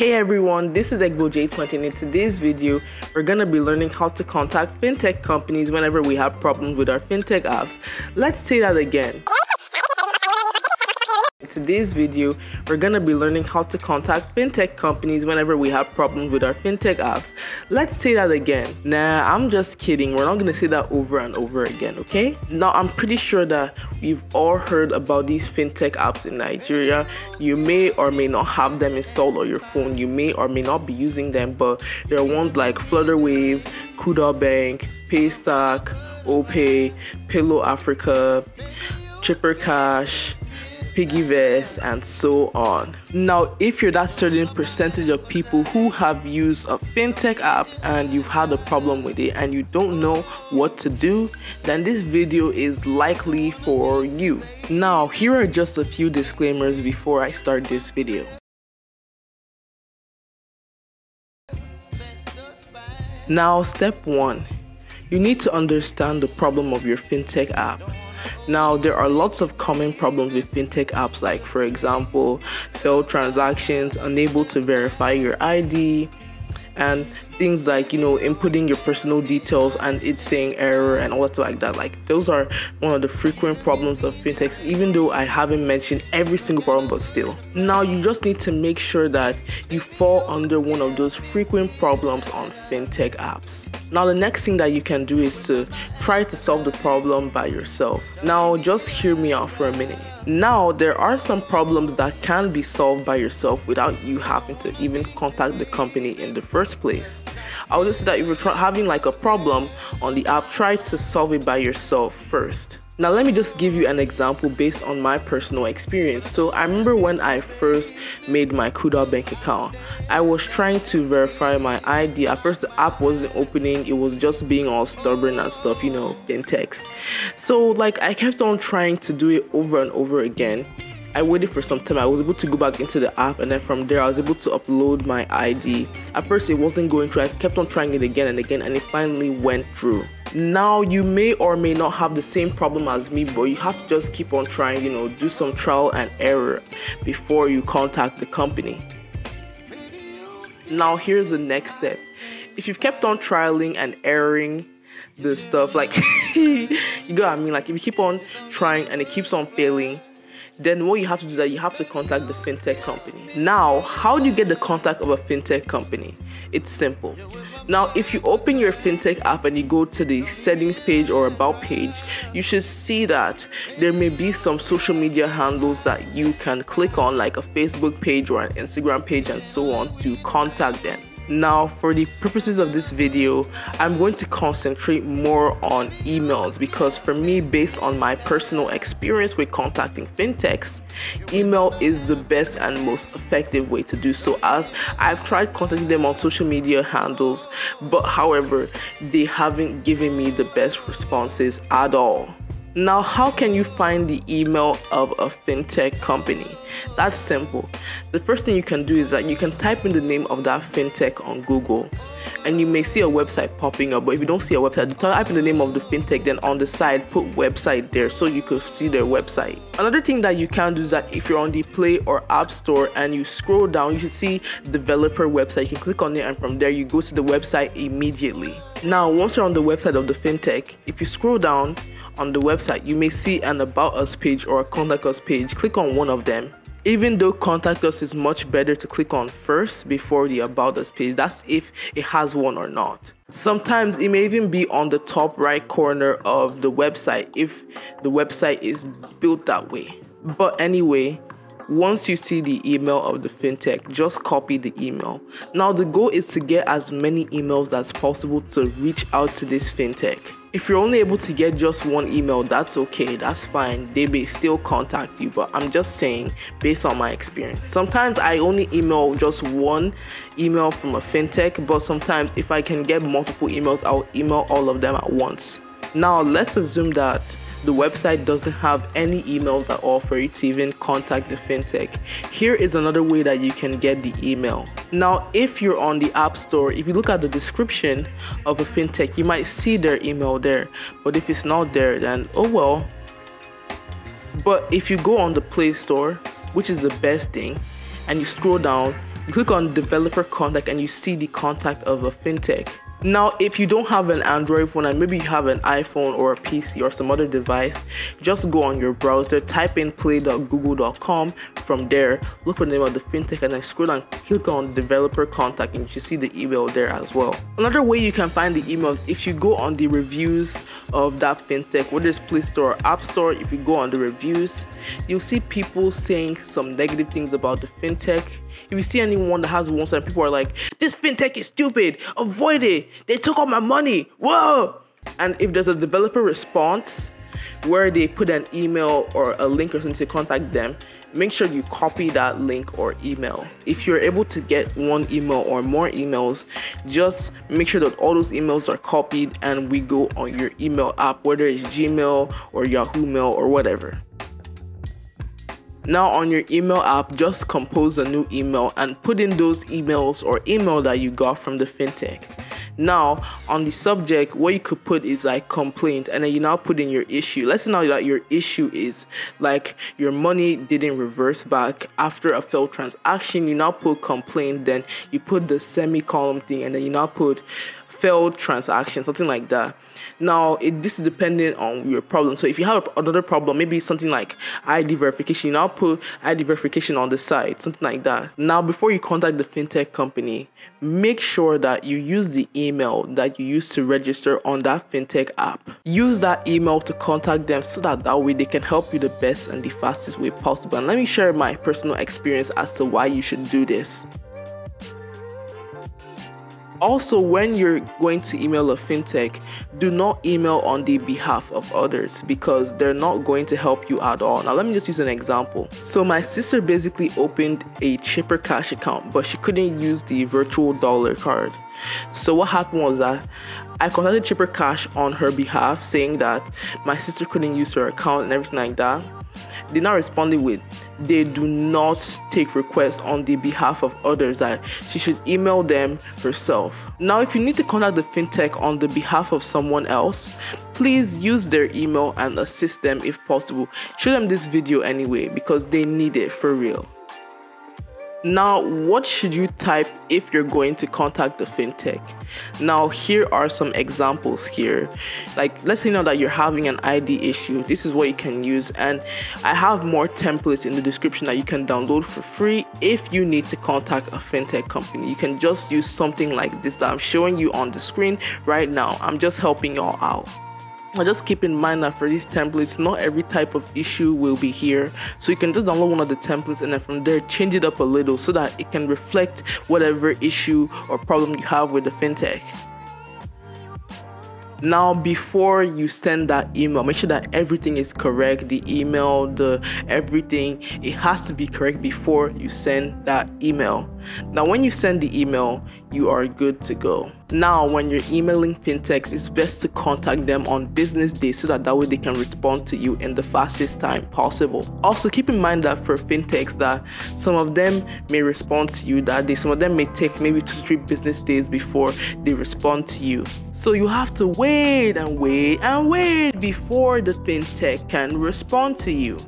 Hey everyone, this is EgboJ20, and in today's video, we're going to be learning how to contact fintech companies whenever we have problems with our fintech apps. Let's say that again. In today's video, we're going to be learning how to contact fintech companies whenever we have problems with our fintech apps. Let's say that again. Nah, I'm just kidding. We're not going to say that over and over again, okay? Now, I'm pretty sure that we've all heard about these fintech apps in Nigeria. You may or may not have them installed on your phone. You may or may not be using them, but there are ones like Flutterwave, Kuda Bank, Paystack, OPay, Pillow Africa, Chipper Cash, Piggyvest, and so on. Now, if you're that certain percentage of people who have used a fintech app and you've had a problem with it and you don't know what to do, then this video is likely for you. Now, here are just a few disclaimers before I start this video. Now, step 1. You need to understand the problem of your fintech app. Now, there are lots of common problems with fintech apps, like, for example, failed transactions, unable to verify your ID, and things like, inputting your personal details and it saying error and all that like that. Like, those are one of the frequent problems of fintechs, even though I haven't mentioned every single problem, but still. Now, you just need to make sure that you fall under one of those frequent problems on fintech apps. Now, the next thing that you can do is to try to solve the problem by yourself. Now, just hear me out for a minute. Now, there are some problems that can be solved by yourself without you having to even contact the company in the first place. I would just say that if you're having like a problem on the app, try to solve it by yourself first. Now, let me just give you an example based on my personal experience. So I remember when I first made my Kuda Bank account, I was trying to verify my ID. At first, the app wasn't opening. It was just being all stubborn and stuff, fintechs. So I kept on trying to do it over and over again. I waited for some time. I was able to go back into the app, and then from there I was able to upload my ID. At first it wasn't going through. I kept on trying it again and again, and it finally went through. Now, you may or may not have the same problem as me, but you have to just keep on trying, do some trial and error before you contact the company. Now, here's the next step. If you've kept on trialing and erroring the stuff, you get what I mean? If you keep on trying and it keeps on failing, then what you have to do is that you have to contact the fintech company. Now, how do you get the contact of a fintech company? It's simple. Now, if you open your fintech app and you go to the settings page or about page, you should see that there may be some social media handles that you can click on, like a Facebook page or an Instagram page and so on, to contact them. Now, for the purposes of this video, I'm going to concentrate more on emails because for me, based on my personal experience with contacting fintechs, email is the best and most effective way to do so, as I've tried contacting them on social media handles, but however, they haven't given me the best responses at all. Now, how can you find the email of a fintech company? That's simple. The first thing you can do is that you can type in the name of that fintech on Google, and you may see a website popping up. But if you don't see a website, type in the name of the fintech, then on the side put website there so you could see their website. Another thing that you can do is that if you're on the Play or App Store and you scroll down, you should see developer website. You can click on it, and from there you go to the website immediately. Now, once you're on the website of the fintech, if you scroll down on the website, you may see an About Us page or a Contact Us page. Click on one of them. Even though Contact Us is much better to click on first before the About Us page, that's if it has one or not. Sometimes it may even be on the top right corner of the website if the website is built that way. But anyway, once you see the email of the fintech, just copy the email. Now, the goal is to get as many emails as possible to reach out to this fintech. If you're only able to get just one email, that's okay, that's fine. They may still contact you, but I'm just saying based on my experience. Sometimes I only email just one email from a fintech, but sometimes if I can get multiple emails, I'll email all of them at once. Now, let's assume that the website doesn't have any emails at all for you to even contact the fintech. Here is another way that you can get the email. Now, if you're on the App Store, if you look at the description of a fintech, you might see their email there. But if it's not there, then oh well. But if you go on the Play Store, which is the best thing, and you scroll down, You click on developer contact and you see the contact of a fintech. Now, if you don't have an Android phone and maybe you have an iPhone or a PC or some other device, just go on your browser, type in play.google.com. From there, look for the name of the fintech and then scroll down, click on developer contact, and you should see the email there as well. Another way you can find the emails, if you go on the reviews of that fintech, whether it's Play Store or App Store, if you go on the reviews, you'll see people saying some negative things about the fintech. If you see anyone that has one side, people are like, this fintech is stupid, avoid it, they took all my money, whoa! And if there's a developer response where they put an email or a link or something to contact them, make sure you copy that link or email. If you're able to get one email or more emails, just make sure that all those emails are copied and we go on your email app, whether it's Gmail or Yahoo Mail or whatever. Now on your email app, just compose a new email and put in those emails or email that you got from the fintech. Now on the subject, what you could put is like complaint, and then you now put in your issue. Let's say now that your issue is like your money didn't reverse back after a failed transaction. You now put complaint, then you put the semicolon thing, and then you now put failed transaction, something like that. Now, this is dependent on your problem. So if you have another problem, maybe something like ID verification, you now put ID verification on the side, something like that. Now, before you contact the fintech company, make sure that you use the email that you used to register on that fintech app. Use that email to contact them so that way they can help you the best and the fastest way possible. And let me share my personal experience as to why you should do this. Also, when you're going to email a fintech, do not email on the behalf of others because they're not going to help you at all. Now, let me just use an example. So my sister basically opened a Chipper Cash account, but she couldn't use the virtual dollar card. So what happened was that I contacted Chipper Cash on her behalf, saying that my sister couldn't use her account and everything like that. They now responded with, they do not take requests on the behalf of others, that she should email them herself. Now, if you need to contact the fintech on the behalf of someone else, please use their email and assist them if possible. Show them this video anyway because they need it for real. Now, what should you type if you're going to contact the fintech? Now, here are some examples here. Like, let's say now that you're having an ID issue, this is what you can use. And I have more templates in the description that you can download for free if you need to contact a fintech company. You can just use something like this that I'm showing you on the screen right now. I'm just helping y'all out. Now just keep in mind that for these templates, not every type of issue will be here. So you can just download one of the templates and then from there change it up a little so that it can reflect whatever issue or problem you have with the fintech. Now, before you send that email, make sure that everything is correct. The email, everything, it has to be correct before you send that email. Now, when you send the email, you are good to go. Now, when you're emailing fintechs, it's best to contact them on business days so that way they can respond to you in the fastest time possible. Also, keep in mind that for fintechs, that some of them may respond to you that day. Some of them may take maybe 2 to 3 business days before they respond to you. So you have to wait and wait and wait before the fintech can respond to you.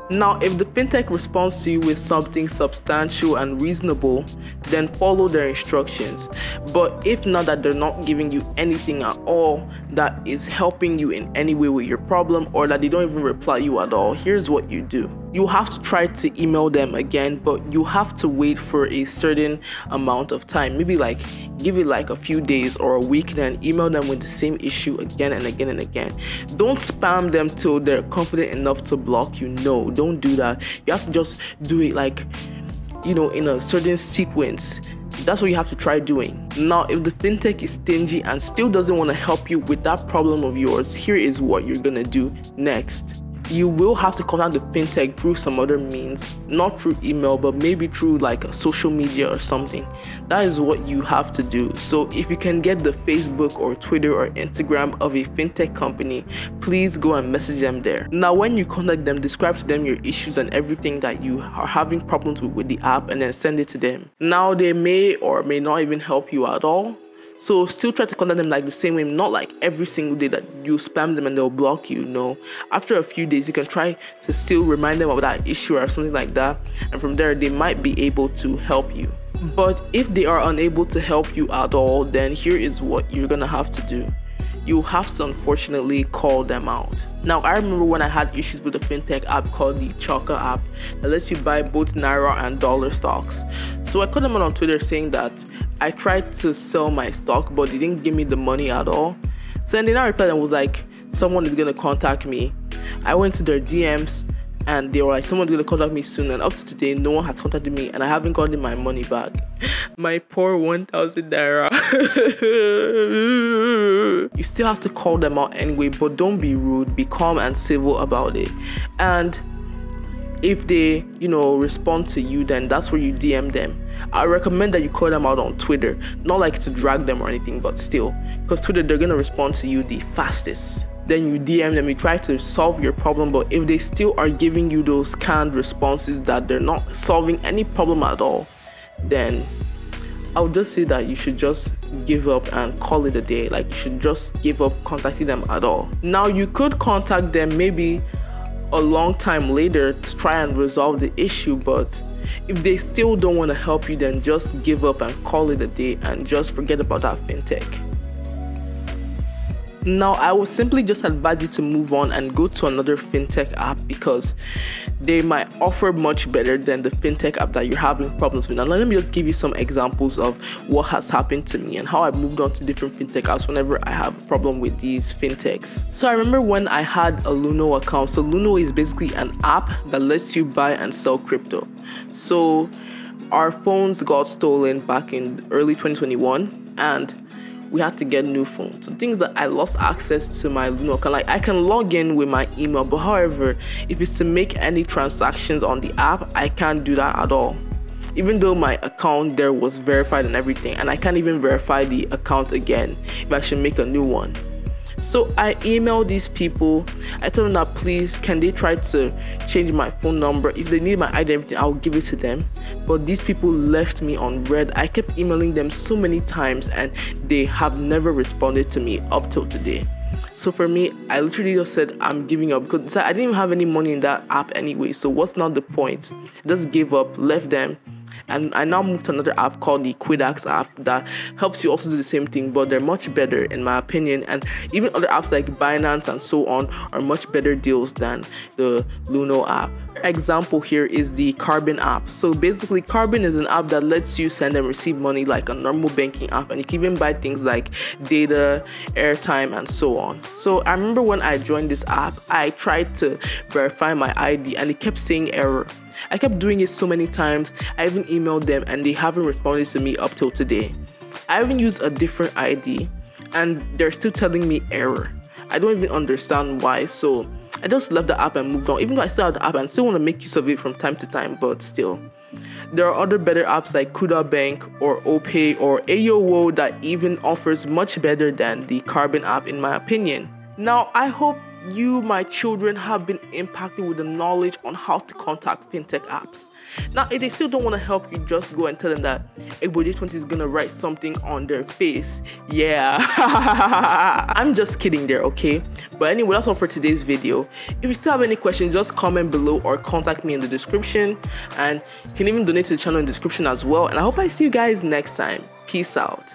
Now, if the fintech responds to you with something substantial and reasonable, then follow their instructions. But if not, that they're not giving you anything at all that is helping you in any way with your problem, or that they don't even reply you at all, here's what you do. You have to try to email them again, but you have to wait for a certain amount of time. Maybe like give it like a few days or a week, then email them with the same issue again and again and again. Don't spam them till they're confident enough to block you. No, don't do that. You have to just do it like, in a certain sequence. That's what you have to try doing. Now, if the fintech is stingy and still doesn't want to help you with that problem of yours, here is what you're gonna do next. You will have to contact the fintech through some other means, not through email, but maybe through like a social media or something. That is what you have to do. So if you can get the Facebook or Twitter or Instagram of a fintech company, please go and message them there. Now, when you contact them, describe to them your issues and everything that you are having problems with the app, and then send it to them. Now, they may or may not even help you at all. So still try to contact them like the same way, not like every single day that you spam them and they'll block you. No, after a few days you can try to still remind them of that issue or something like that, and from there they might be able to help you. But if they are unable to help you at all, then here is what you're gonna have to do. You have to unfortunately call them out. Now, I remember when I had issues with a fintech app called the Chaka app that lets you buy both Naira and dollar stocks. So I called them out on Twitter saying that I tried to sell my stock, but they didn't give me the money at all. So then they now replied and was like, someone is gonna contact me. I went to their DMs and they were like, someone's gonna contact me soon, and up to today no one has contacted me and I haven't gotten my money back. My poor 1,000 Naira. You still have to call them out anyway, but don't be rude, be calm and civil about it. And if they, respond to you, then that's where you DM them. I recommend that you call them out on Twitter, not like to drag them or anything, but still, because Twitter, they're gonna respond to you the fastest. Then you DM them, you try to solve your problem, but if they still are giving you those canned responses that they're not solving any problem at all, then I would just say that you should just give up and call it a day. Like, you should just give up contacting them at all. Now, you could contact them maybe a long time later to try and resolve the issue, but if they still don't want to help you, then just give up and call it a day and just forget about that fintech. Now, I would simply just advise you to move on and go to another fintech app, because they might offer much better than the fintech app that you're having problems with. Now, let me just give you some examples of what has happened to me and how I've moved on to different fintech apps whenever I have a problem with these fintechs. So I remember when I had a Luno account. So Luno is basically an app that lets you buy and sell crypto. So our phones got stolen back in early 2021, and we had to get new phones. So things that I lost access to my Luno account. Like, I can log in with my email, but however, if it's to make any transactions on the app, I can't do that at all. Even though my account there was verified and everything, and I can't even verify the account again if I should make a new one. So I emailed these people. I told them that please, can they try to change my phone number? If they need my ID and everything, I'll give it to them. But these people left me on red. I kept emailing them so many times and they have never responded to me up till today. So for me, I literally just said I'm giving up, because I didn't even have any money in that app anyway. So what's not the point? Just gave up, left them. And I now moved to another app called the Quidax app that helps you also do the same thing, but they're much better in my opinion. And even other apps like Binance and so on are much better deals than the Luno app. Example here is the Carbon app. So basically, Carbon is an app that lets you send and receive money like a normal banking app, and you can even buy things like data, airtime, and so on. So I remember when I joined this app, I tried to verify my ID and it kept saying error. I kept doing it so many times. I even emailed them and they haven't responded to me up till today. I even used a different ID and they're still telling me error. I don't even understand why. So I just left the app and moved on, even though I still have the app and still want to make use of it from time to time, but still. There are other better apps like Kuda Bank or OPay or AyoWo that even offers much better than the Carbon app in my opinion. Now, I hope you, my children, have been impacted with the knowledge on how to contact fintech apps. Now, if they still don't want to help you, just go and tell them that J20 is gonna write something on their face. Yeah. I'm just kidding there, okay? But anyway, that's all for today's video. If you still have any questions, just comment below or contact me in the description, and you can even donate to the channel in the description as well. And I hope I see you guys next time. Peace out.